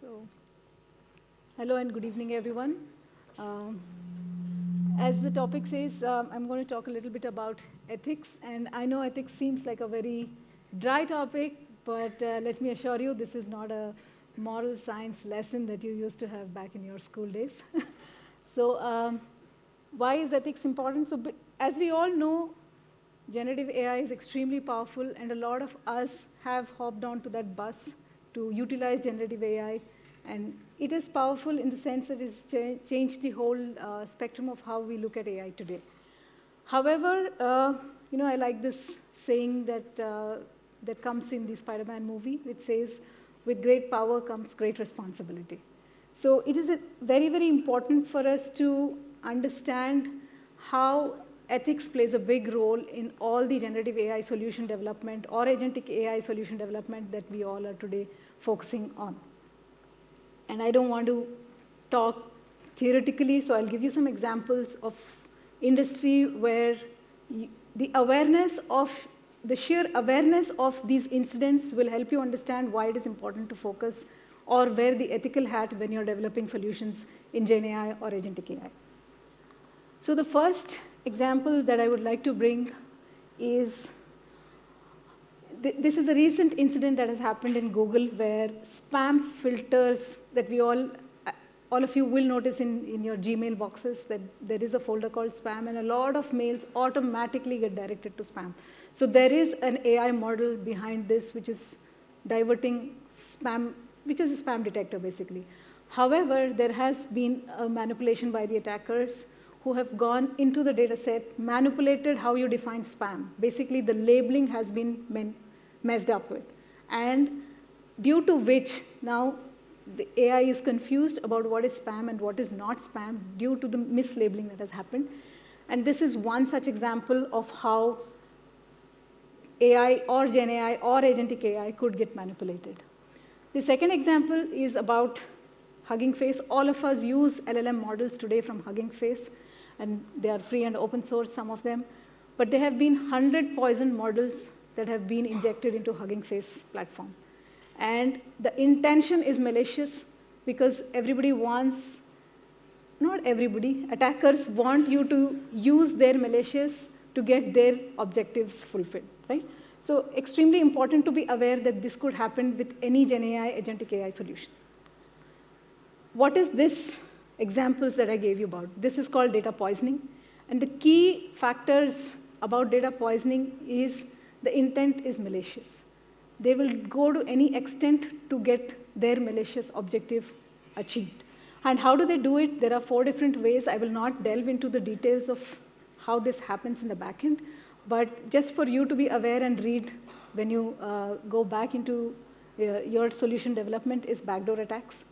So, hello and good evening, everyone. As the topic says, I'm going to talk a little bit about ethics. And I know ethics seems like a very dry topic, but let me assure you, this is not a moral science lesson that you used to have back in your school days. So, why is ethics important? So, as we all know, generative AI is extremely powerful, and a lot of us have hopped onto that bus to utilize generative AI. And it is powerful in the sense that it's changed the whole spectrum of how we look at AI today. However, I like this saying that comes in the Spider-Man movie, which says, with great power comes great responsibility. So it is very, very important for us to understand how ethics plays a big role in all the generative AI solution development or agentic AI solution development that we all are today focusing on. And I don't want to talk theoretically, so I'll give you some examples of industry where the sheer awareness of these incidents will help you understand why it is important to focus or wear the ethical hat when you're developing solutions in GenAI or agentic AI. So the first example that I would like to bring is, this is a recent incident that has happened in Google where spam filters that all of you will notice in your Gmail boxes that there is a folder called spam, and a lot of mails automatically get directed to spam. So there is an AI model behind this which is diverting spam, which is a spam detector basically. However, there has been a manipulation by the attackers who have gone into the data set, manipulated how you define spam. Basically, the labeling has been messed up with. And due to which now the AI is confused about what is spam and what is not spam due to the mislabeling that has happened. And this is one such example of how AI or GenAI or agentic AI could get manipulated. The second example is about Hugging Face. All of us use LLM models today from Hugging Face, and they are free and open source, some of them. But there have been 100 poison models that have been injected into Hugging Face platform. And the intention is malicious because everybody wants, not everybody, attackers want you to use their malicious to get their objectives fulfilled, right? So extremely important to be aware that this could happen with any GenAI, agentic AI solution. What is this examples that I gave you about? This is called data poisoning. And the key factors about data poisoning is the intent is malicious. They will go to any extent to get their malicious objective achieved. And how do they do it? There are 4 different ways. I will not delve into the details of how this happens in the back end, but just for you to be aware and read when you go back into your solution development is backdoor attacks.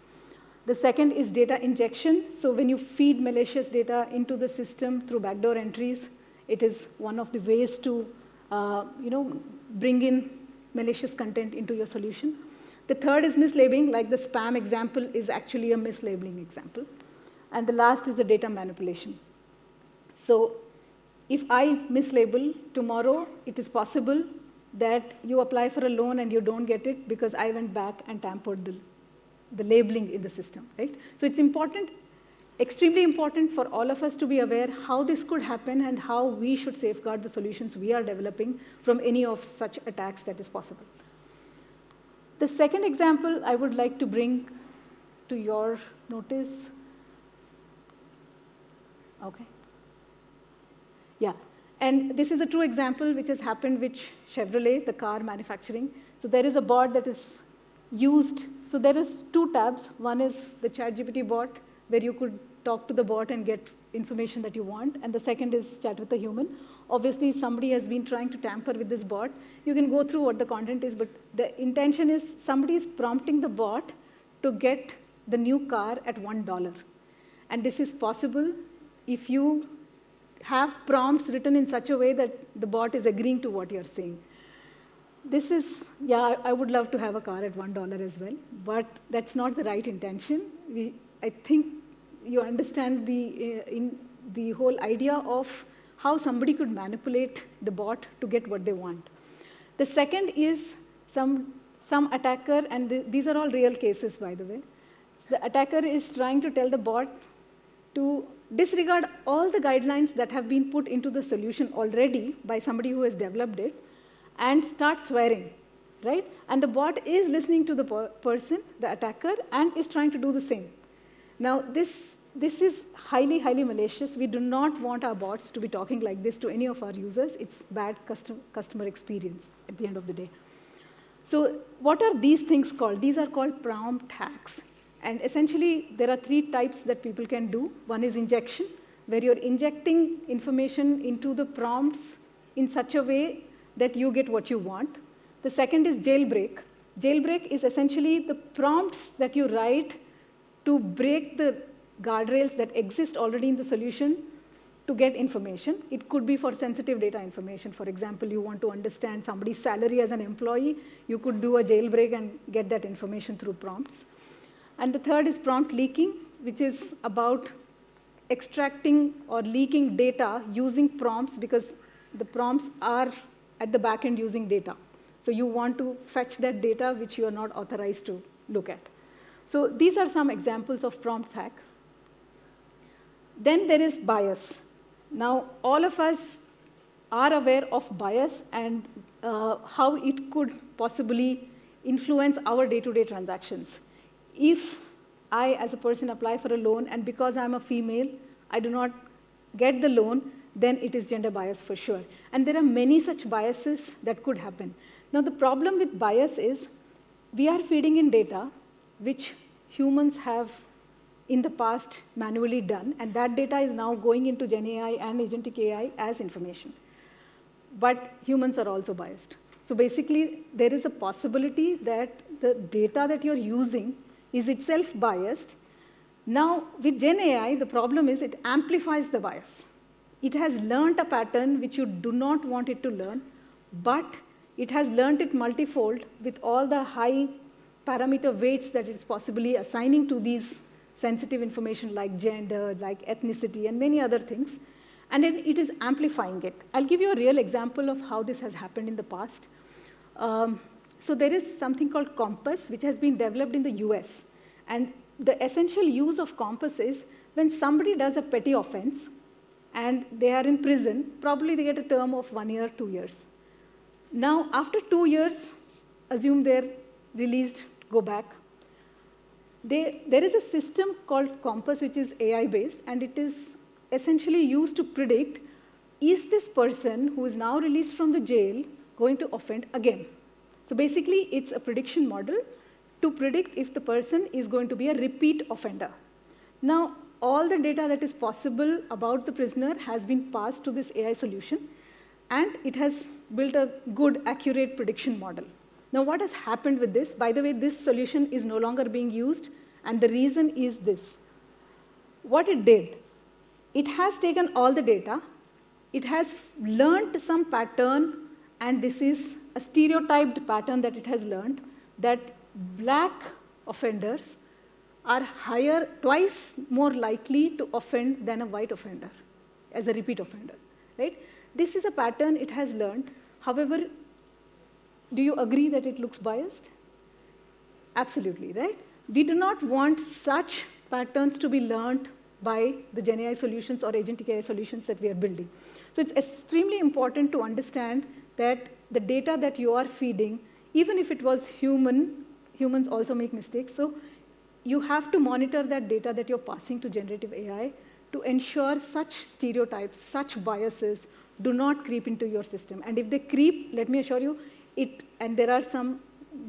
The second is data injection. So when you feed malicious data into the system through backdoor entries, it is one of the ways to bring in malicious content into your solution. The third is mislabeling, like the spam example is actually a mislabeling example. And the last is the data manipulation. So if I mislabel tomorrow, it is possible that you apply for a loan and you don't get it because I went back and tampered the labeling in the system, right? So it's important, extremely important for all of us to be aware how this could happen and how we should safeguard the solutions we are developing from any of such attacks that is possible. The second example I would like to bring to your notice. Okay. Yeah. And this is a true example which has happened with Chevrolet, the car manufacturing. So there is a bot that is used. So there is 2 tabs. One is the ChatGPT bot, where you could talk to the bot and get information that you want. And the second is chat with a human. Obviously, somebody has been trying to tamper with this bot. You can go through what the content is, but the intention is somebody is prompting the bot to get the new car at $1. And this is possible if you have prompts written in such a way that the bot is agreeing to what you're saying. This is, yeah, I would love to have a car at $1 as well, but that's not the right intention. I think you understand the whole idea of how somebody could manipulate the bot to get what they want. The second is some attacker, and these are all real cases, by the way, The attacker is trying to tell the bot to disregard all the guidelines that have been put into the solution already by somebody who has developed it and start swearing, right? And the bot is listening to the person, the attacker, and is trying to do the same. Now, this is highly, highly malicious. We do not want our bots to be talking like this to any of our users. It's bad customer experience at the end of the day. So what are these things called? These are called prompt hacks. And essentially, there are 3 types that people can do. One is injection, where you're injecting information into the prompts in such a way that you get what you want. The second is jailbreak. Jailbreak is essentially the prompts that you write to break the guardrails that exist already in the solution to get information. It could be for sensitive data information. For example, you want to understand somebody's salary as an employee, you could do a jailbreak and get that information through prompts. And the third is prompt leaking, which is about extracting or leaking data using prompts, because the prompts are at the back end using data. So you want to fetch that data which you are not authorized to look at. So these are some examples of prompt hack. Then there is bias. Now, all of us are aware of bias and how it could possibly influence our day-to-day transactions. If I, as a person, apply for a loan, and because I'm a female, I do not get the loan, then it is gender bias for sure. And there are many such biases that could happen. Now, the problem with bias is we are feeding in data which humans have in the past manually done, and that data is now going into GenAI and agentic AI as information. But humans are also biased. So basically, there is a possibility that the data that you're using is itself biased. Now, with GenAI, the problem is it amplifies the bias. It has learned a pattern which you do not want it to learn, but it has learned it multifold with all the high parameter weights that it's possibly assigning to these sensitive information like gender, like ethnicity, and many other things. And then it is amplifying it. I'll give you a real example of how this has happened in the past. So there is something called Compass, which has been developed in the US. And the essential use of Compass is when somebody does a petty offense and they are in prison, probably they get a term of 1 year, 2 years. Now, after 2 years, assume they're released, go back. There is a system called Compass, which is AI-based, and it is essentially used to predict, is this person who is now released from the jail going to offend again? So basically, it's a prediction model to predict if the person is going to be a repeat offender. Now, all the data that is possible about the prisoner has been passed to this AI solution, and it has built a good, accurate prediction model. Now, what has happened with this? By the way, this solution is no longer being used, and the reason is this. What it did, it has taken all the data, it has learned some pattern, and this is a stereotyped pattern that it has learned, that black offenders are twice more likely to offend than a white offender as a repeat offender, right? This is a pattern it has learned. However, do you agree that it looks biased? Absolutely, right? We do not want such patterns to be learned by the GenAI solutions or agentic AI solutions that we are building. So it's extremely important to understand that the data that you are feeding, even if it was humans also make mistakes. So you have to monitor that data that you're passing to generative AI to ensure such stereotypes, such biases do not creep into your system. And if they creep, let me assure you, and there are some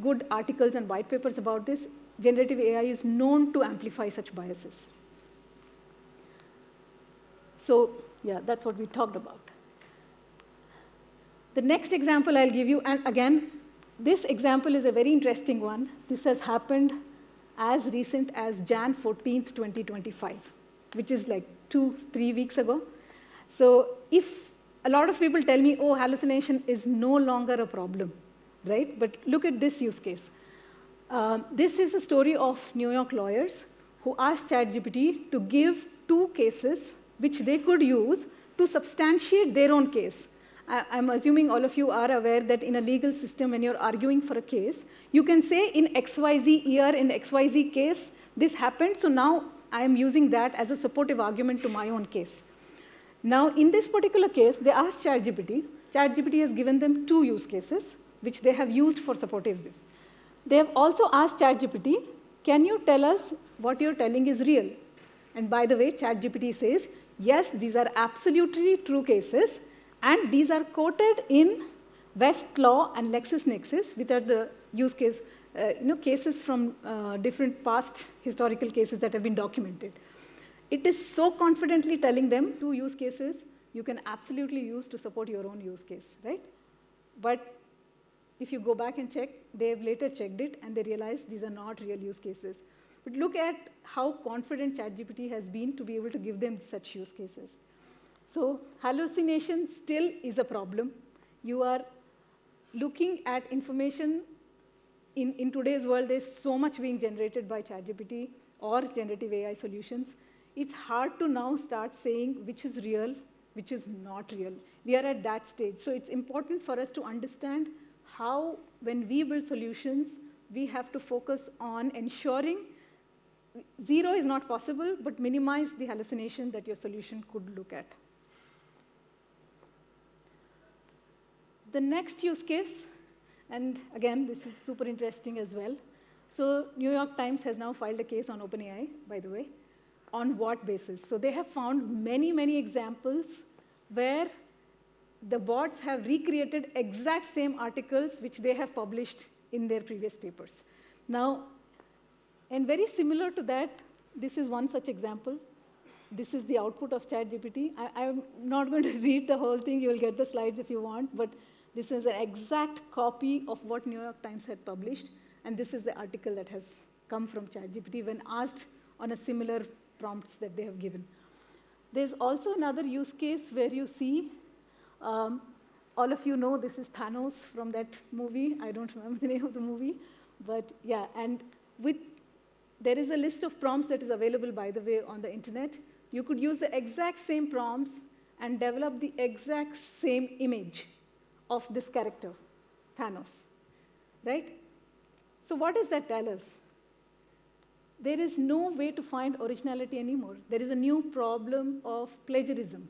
good articles and white papers about this, generative AI is known to amplify such biases. So yeah, that's what we talked about. The next example I'll give you, and again, this example is a very interesting one. This has happened as recent as Jan 14th, 2025, which is like 2-3 weeks ago. So if a lot of people tell me, oh, hallucination is no longer a problem, right? But look at this use case. This is a story of New York lawyers who asked ChatGPT to give 2 cases which they could use to substantiate their own case. I'm assuming all of you are aware that in a legal system, when you're arguing for a case, you can say in XYZ year, in XYZ case, this happened, so now I'm using that as a supportive argument to my own case. Now, in this particular case, they asked ChatGPT. ChatGPT has given them 2 use cases, which they have used for supportive this. They have also asked ChatGPT, can you tell us what you're telling is real? And by the way, ChatGPT says, yes, these are absolutely true cases, and these are quoted in Westlaw and LexisNexis, which are the use case, cases from different past historical cases that have been documented. It is so confidently telling them 2 use cases you can absolutely use to support your own use case, right? But if you go back and check, they have later checked it, and they realized these are not real use cases. But look at how confident ChatGPT has been to be able to give them such use cases. So hallucination still is a problem. You are looking at information. In today's world, there's so much being generated by ChatGPT or generative AI solutions. It's hard to now start saying which is real, which is not real. We are at that stage. So it's important for us to understand how, when we build solutions, we have to focus on ensuring zero is not possible, but minimize the hallucination that your solution could look at. The next use case, and again, this is super interesting as well. So New York Times has now filed a case on OpenAI, by the way. On what basis? So they have found many, many examples where the bots have recreated exact same articles which they have published in their previous papers. Now, and very similar to that, this is one such example. This is the output of ChatGPT. I'm not going to read the whole thing. You will get the slides if you want. But this is an exact copy of what New York Times had published. And this is the article that has come from ChatGPT when asked on a similar prompts that they have given. There's also another use case where you see, all of you know this is Thanos from that movie. I don't remember the name of the movie. But yeah, and there is a list of prompts that is available, by the way, on the internet. You could use the exact same prompts and develop the exact same image of this character, Thanos, right? So what does that tell us? There is no way to find originality anymore. There is a new problem of plagiarism.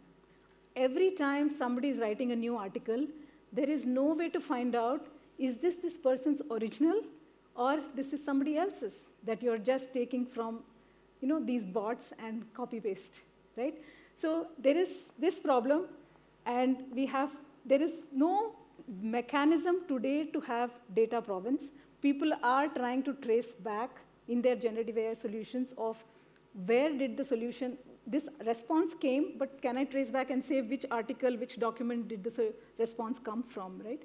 Every time somebody is writing a new article, there is no way to find out, is this person's original, or this is somebody else's that you're just taking from these bots and copy-paste, right? So there is this problem, and there is no mechanism today to have data provenance. People are trying to trace back in their generative AI solutions of where did the solution, this response came, but can I trace back and say which article, which document did the response come from, right?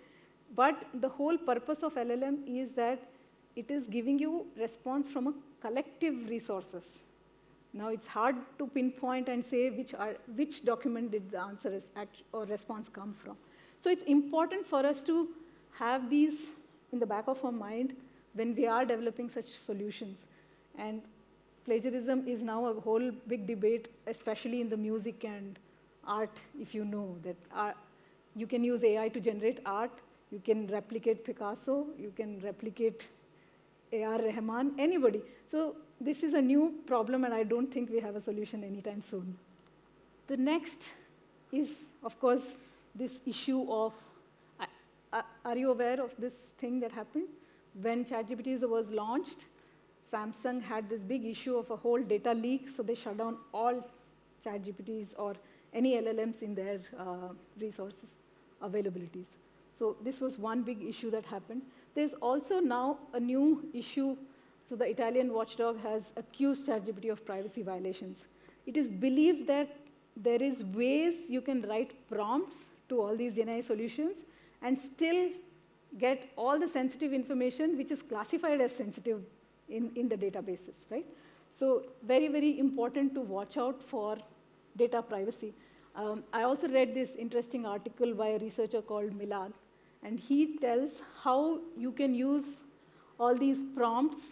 But the whole purpose of LLM is that it is giving you response from a collective resources. Now it's hard to pinpoint and say which document did the answer or response come from. So it's important for us to have these in the back of our mind when we are developing such solutions. And plagiarism is now a whole big debate, especially in the music and art, if you know that you can use AI to generate art, you can replicate Picasso, you can replicate A.R. Rahman, anybody. So this is a new problem, and I don't think we have a solution anytime soon. The next is, of course, this issue of, are you aware of this thing that happened? When ChatGPT was launched, Samsung had this big issue of a whole data leak, so they shut down all ChatGPTs or any LLMs in their resources availabilities. So this was one big issue that happened. There's also now a new issue. So the Italian watchdog has accused ChatGPT of privacy violations. It is believed that there is ways you can write prompts to all these GenAI solutions and still get all the sensitive information which is classified as sensitive in the databases, right? So very, very important to watch out for data privacy. I also read this interesting article by a researcher called Milad, and he tells how you can use all these prompts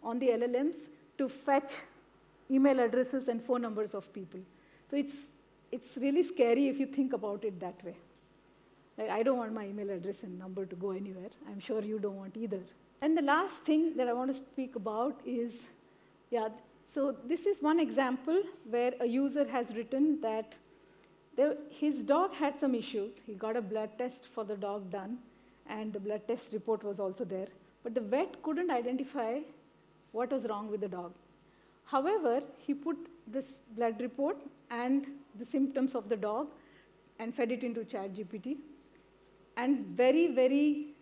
on the LLMs to fetch email addresses and phone numbers of people. So it's really scary if you think about it that way. Like, I don't want my email address and number to go anywhere. I'm sure you don't want either. And the last thing that I want to speak about is Yeah, so this is one example where a user has written that his dog had some issues. He got a blood test for the dog done, and the blood test report was also there. But the vet couldn't identify what was wrong with the dog. However, he put this blood report and the symptoms of the dog and fed it into ChatGPT. And very, very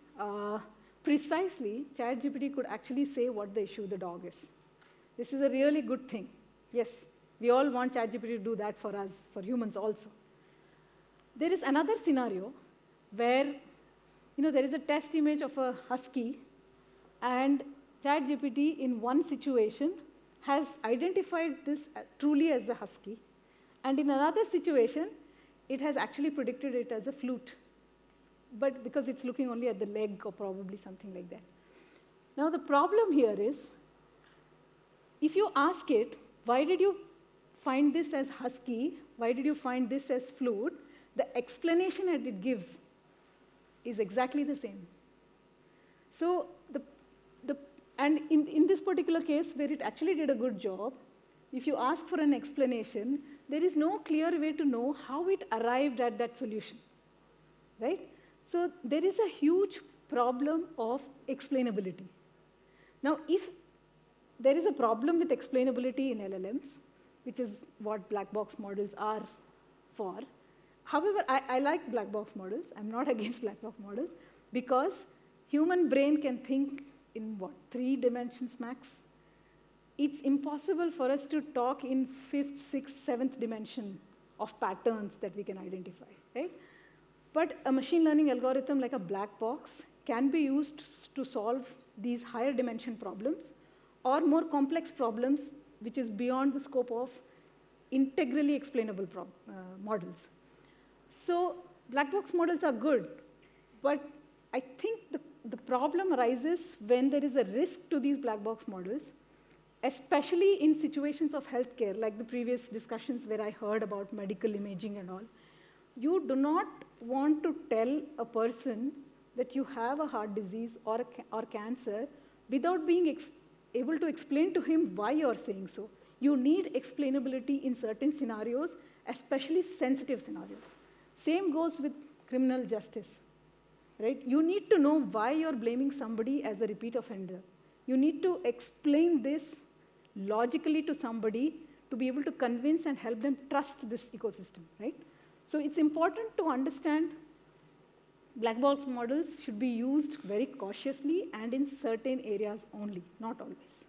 precisely, ChatGPT could actually say what the issue with the dog is. This is a really good thing. Yes, we all want ChatGPT to do that for us, for humans also. There is another scenario where there is a test image of a husky, and ChatGPT in one situation has identified this truly as a husky, and in another situation, it has actually predicted it as a flute, but because it's looking only at the leg or probably something like that. Now the problem here is, if you ask it, why did you find this as husky? Why did you find this as flute? The explanation that it gives is exactly the same. So and in this particular case, where it actually did a good job, if you ask for an explanation, there is no clear way to know how it arrived at that solution, right? So there is a huge problem of explainability. Now, if there is a problem with explainability in LLMs, which is what black box models are for. However, I like black box models. I'm not against black box models, because human brain can think in 3 dimensions max? It's impossible for us to talk in 5th, 6th, 7th dimension of patterns that we can identify, right? But a machine learning algorithm like a black box can be used to solve these higher dimension problems or more complex problems, which is beyond the scope of integrally explainable models. So black box models are good, but I think the problem arises when there is a risk to these black box models, especially in situations of healthcare, like the previous discussions where I heard about medical imaging and all. You do not want to tell a person that you have a heart disease or cancer without being able to explain to him why you're saying so. You need explainability in certain scenarios, especially sensitive scenarios. Same goes with criminal justice, right? You need to know why you're blaming somebody as a repeat offender. You need to explain this logically to somebody to be able to convince and help them trust this ecosystem, right? So it's important to understand black box models should be used very cautiously and in certain areas only, not always.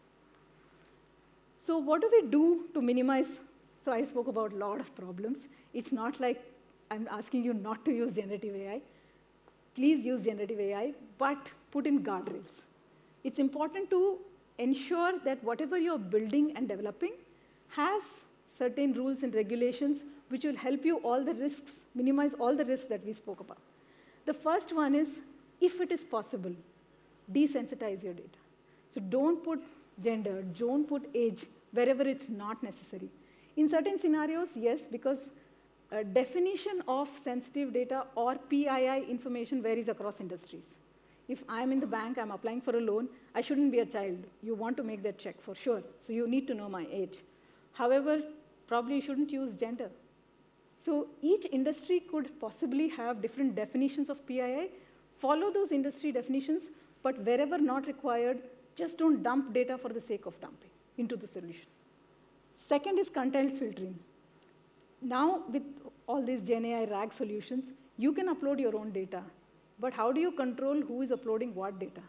So what do we do to minimize? So I spoke about a lot of problems. It's not like I'm asking you not to use generative AI. Please use generative AI, but put in guardrails. It's important to ensure that whatever you're building and developing has certain rules and regulations which will help you minimize all the risks that we spoke about. The first one is, if it is possible, desensitize your data. So don't put gender, don't put age wherever it's not necessary. In certain scenarios, yes, because definition of sensitive data or PII information varies across industries. If I'm in the bank, I'm applying for a loan, I shouldn't be a child. You want to make that check for sure, so you need to know my age. However, probably you shouldn't use gender. So each industry could possibly have different definitions of PII. Follow those industry definitions, but wherever not required, just don't dump data for the sake of dumping into the solution. Second is content filtering. Now, with all these GenAI RAG solutions, you can upload your own data. But how do you control who is uploading what data?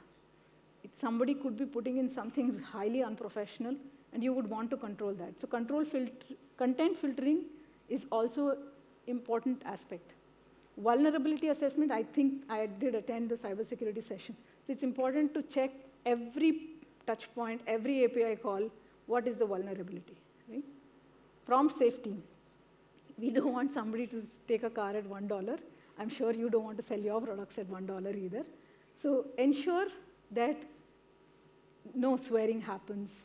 Somebody could be putting in something highly unprofessional, and you would want to control that. So content filtering is also an important aspect. Vulnerability assessment, I think I did attend the cybersecurity session. So it's important to check every touch point, every API call, what is the vulnerability, right? Prompt safety. We don't want somebody to take a car at $1. I'm sure you don't want to sell your products at $1 either. So ensure that no swearing happens.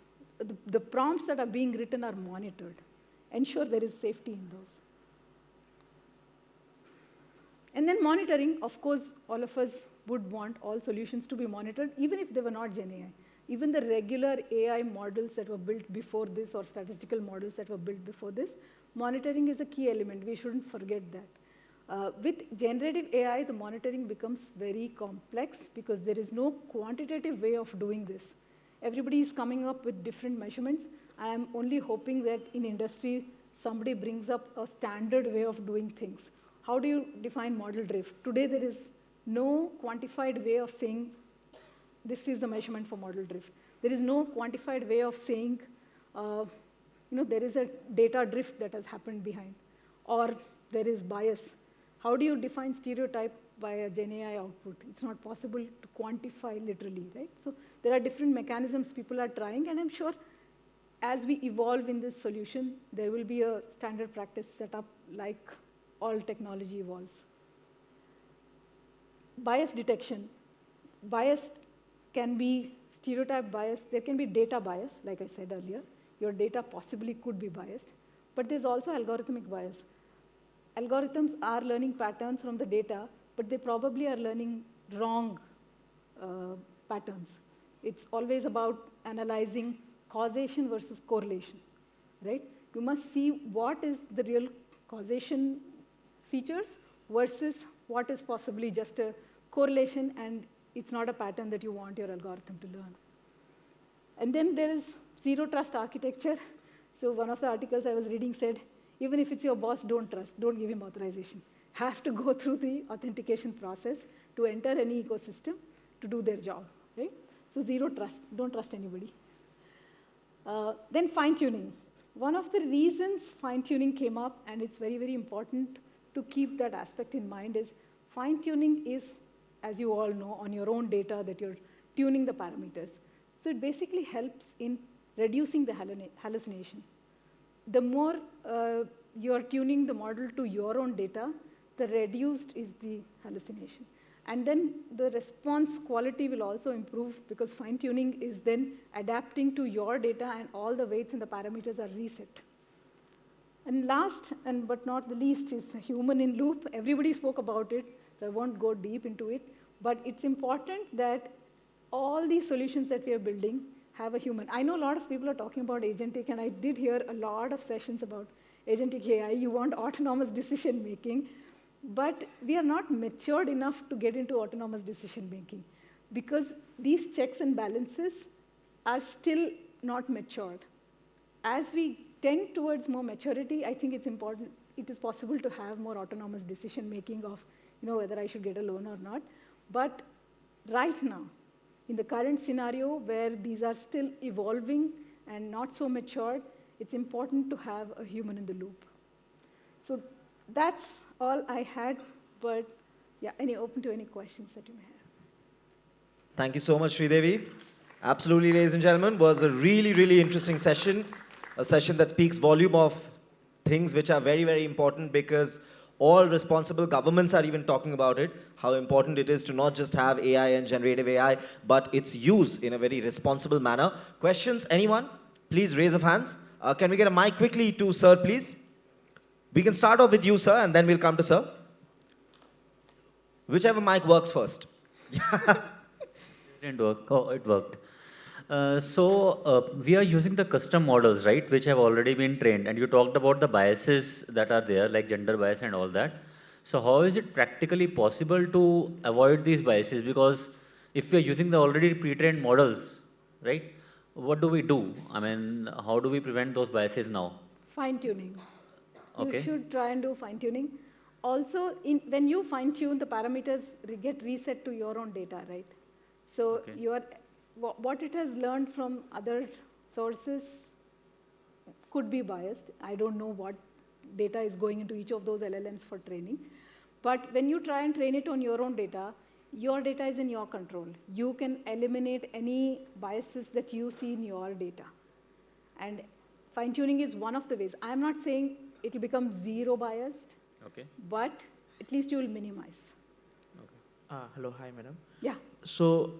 The prompts that are being written are monitored. Ensure there is safety in those. And then monitoring, of course, all of us would want all solutions to be monitored, even if they were not GenAI. even the regular AI models that were built before this or statistical models that were built before this, monitoring is a key element. We shouldn't forget that. With generative AI, the monitoring becomes very complex because there is no quantitative way of doing this. Everybody is coming up with different measurements. I'm only hoping that in industry, somebody brings up a standard way of doing things. How do you define model drift? Today, there is no quantified way of saying this is the measurement for model drift. There is no quantified way of saying, there is a data drift that has happened behind, or there is bias. How do you define stereotype by a GenAI output? It's not possible to quantify literally, right? So there are different mechanisms people are trying, and I'm sure as we evolve in this solution, there will be a standard practice set up like all technology evolves. Bias detection. Bias can be stereotype bias. There can be data bias, like I said earlier. Your data possibly could be biased. But there's also algorithmic bias. Algorithms are learning patterns from the data, but they probably are learning wrong patterns. It's always about analyzing causation versus correlation, right? You must see what is the real causation features versus what is possibly just a correlation, and it's not a pattern that you want your algorithm to learn. And then there is zero trust architecture. So one of the articles I was reading said, even if it's your boss, don't trust, don't give him authorization. Have to go through the authentication process to enter any ecosystem to do their job, right? So zero trust, don't trust anybody. Then fine-tuning. One of the reasons fine-tuning came up, and it's very, very important to keep that aspect in mind, is fine-tuning is, as you all know, on your own data that you're tuning the parameters. So it basically helps in reducing the hallucination. The more you're tuning the model to your own data, the reduced is the hallucination. And then the response quality will also improve because fine-tuning is then adapting to your data and all the weights and the parameters are reset. And last, but not the least, is the human in loop. Everybody spoke about it, so I won't go deep into it. But it's important that all these solutions that we are building have a human. I know a lot of people are talking about agentic, and I did hear a lot of sessions about agentic AI. You want autonomous decision making. But we are not matured enough to get into autonomous decision making because these checks and balances are still not matured. As we tend towards more maturity, I think it's important, it is possible to have more autonomous decision making of whether I should get a loan or not. But right now, in the current scenario where these are still evolving and not so matured, it's important to have a human in the loop. So that's all I had, but yeah, open to any questions that you may have. Thank you so much, Sridevi. Absolutely, ladies and gentlemen, was a really, really interesting session, a session that speaks volume of things which are very, very important because all responsible governments are even talking about it, how important it is to not just have AI and generative AI, but its use in a very responsible manner. Questions, anyone? Please raise of hands. Can we get a mic quickly to Sir, please? We can start off with you, sir, and then we'll come to sir. Whichever mic works first. It didn't work. Oh, it worked. We are using the custom models, right, which have already been trained. And you talked about the biases that are there, like gender bias and all that. So how is it practically possible to avoid these biases? Because if we are using the already pre-trained models, right, what do we do? I mean, how do we prevent those biases now? Fine-tuning. Okay. You should try and do fine-tuning. Also, when you fine-tune, the parameters get reset to your own data, right? So okay. What it has learned from other sources could be biased. I don't know what data is going into each of those LLMs for training. But when you try and train it on your own data is in your control. You can eliminate any biases that you see in your data. And fine-tuning is one of the ways. I'm not saying it will become zero biased, okay, but at least you will minimize. Okay. Hello, hi, madam. Yeah. So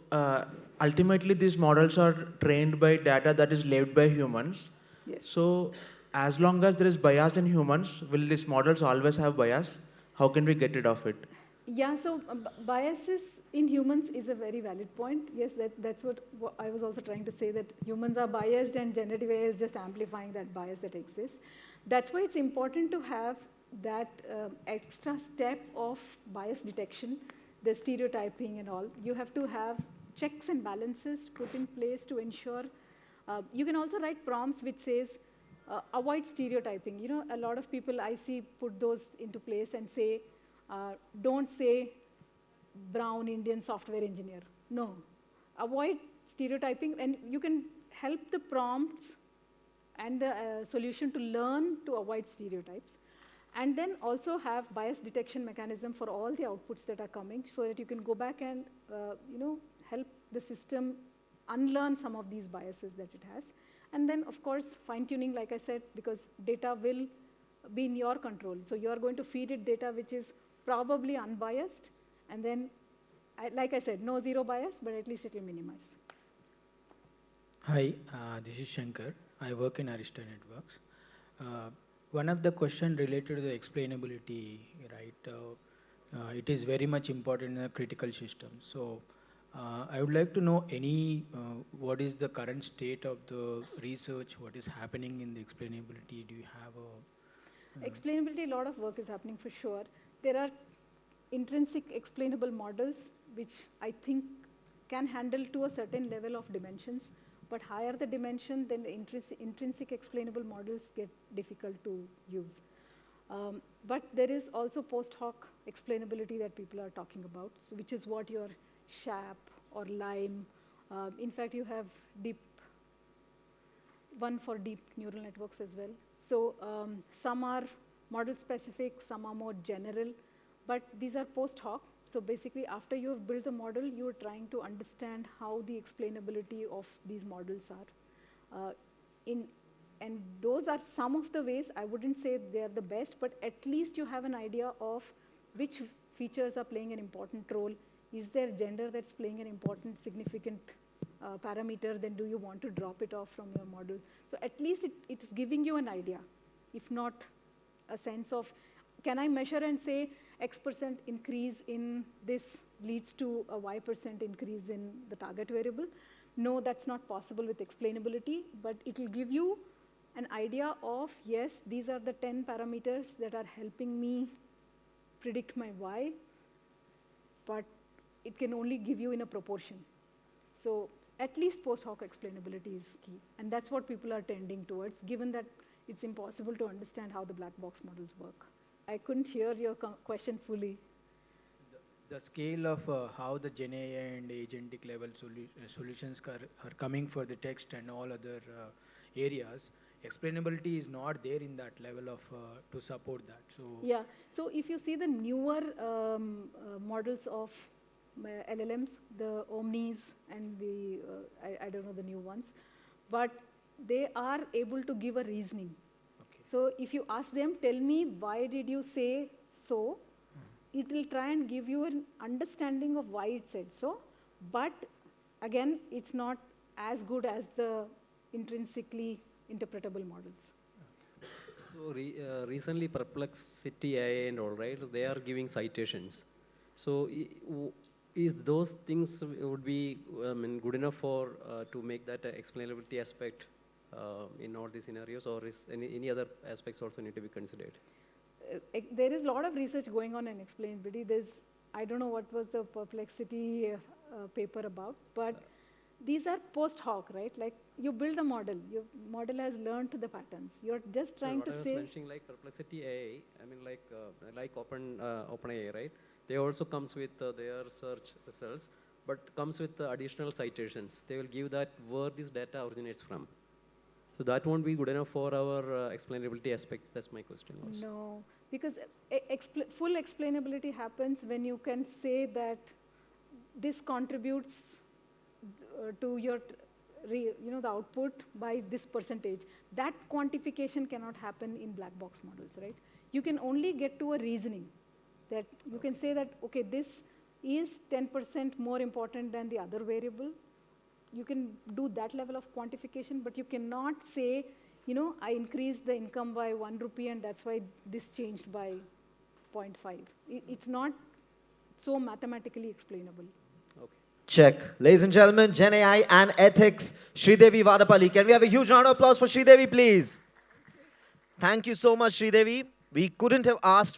ultimately, these models are trained by data that is lived by humans. Yes. So as long as there is bias in humans, will these models always have bias? How can we get rid of it? Yeah, so biases in humans is a very valid point. Yes, that's what I was also trying to say, that humans are biased and generative AI is just amplifying that bias that exists. That's why it's important to have that extra step of bias detection, the stereotyping and all. You have to have checks and balances put in place to ensure. You can also write prompts which says, avoid stereotyping. You know, a lot of people I see put those into place and say, don't say brown Indian software engineer. No. Avoid stereotyping, and you can help the prompts and the solution to learn to avoid stereotypes. And then also have bias detection mechanism for all the outputs that are coming, so that you can go back and help the system unlearn some of these biases that it has. And then, of course, fine-tuning, like I said, because data will be in your control. So you're going to feed it data which is probably unbiased, and then, like I said, no zero bias, but at least it will minimize. Hi, this is Shankar. I work in Arista Networks. One of the questions related to the explainability, right? It is very much important in a critical system. So I would like to know what is the current state of the research, what is happening in the explainability? Do you have a... Explainability, a lot of work is happening for sure. There are intrinsic explainable models, which I think can handle to a certain level of dimensions, but higher the dimension, then the intrinsic explainable models get difficult to use. But there is also post hoc explainability that people are talking about, so which is what your SHAP or LIME. In fact, you have one for deep neural networks as well. So some are model specific, some are more general, but these are post hoc. So basically, after you have built the model, you are trying to understand how the explainability of these models are. And those are some of the ways. I wouldn't say they're the best, but at least you have an idea of which features are playing an important role. Is there gender that's playing an important, significant parameter? Then do you want to drop it off from your model? So at least it's giving you an idea, if not a sense of, can I measure and say X% increase in this leads to a Y% increase in the target variable? No, that's not possible with explainability, but it will give you an idea of, yes, these are the 10 parameters that are helping me predict my Y, but it can only give you in a proportion. So at least post hoc explainability is key. And that's what people are tending towards, given that it's impossible to understand how the black box models work. I couldn't hear your question fully. The scale of how the GenAI and agentic level solutions are coming for the text and all other areas, explainability is not there in that level of to support that. So yeah. So if you see the newer models of LLMs, the Omnis and the I don't know the new ones, but they are able to give a reasoning. okay. So if you ask them, tell me why did you say so, it will try and give you an understanding of why it said so. But again, it's not as good as the intrinsically interpretable models. So recently Perplexity AI and all, right, they are giving citations. So is those things would be good enough for to make that explainability aspect in all these scenarios, or is any other aspects also need to be considered? There is a lot of research going on in explainability. I don't know what was the Perplexity paper about, but these are post hoc, right? Like you build a model, your model has learned the patterns. You're just trying to say. I was mentioning like Perplexity AI, I mean like OpenAI, right? They also comes with their search results, but comes with additional citations. They will give that where this data originates from. So that won't be good enough for our explainability aspects. That's my question also. No, because full explainability happens when you can say that this contributes to your, the output by this percentage. That quantification cannot happen in black box models, right? You can only get to a reasoning that you can say that, okay, this is 10% more important than the other variable. You can do that level of quantification, but you cannot say, I increased the income by 1 rupee and that's why this changed by 0.5. It's not so mathematically explainable. Okay. Check. Ladies and gentlemen, GenAI and ethics, Sridevi Vadapalli. Can we have a huge round of applause for Sridevi, please? Thank you so much, Sridevi. We couldn't have asked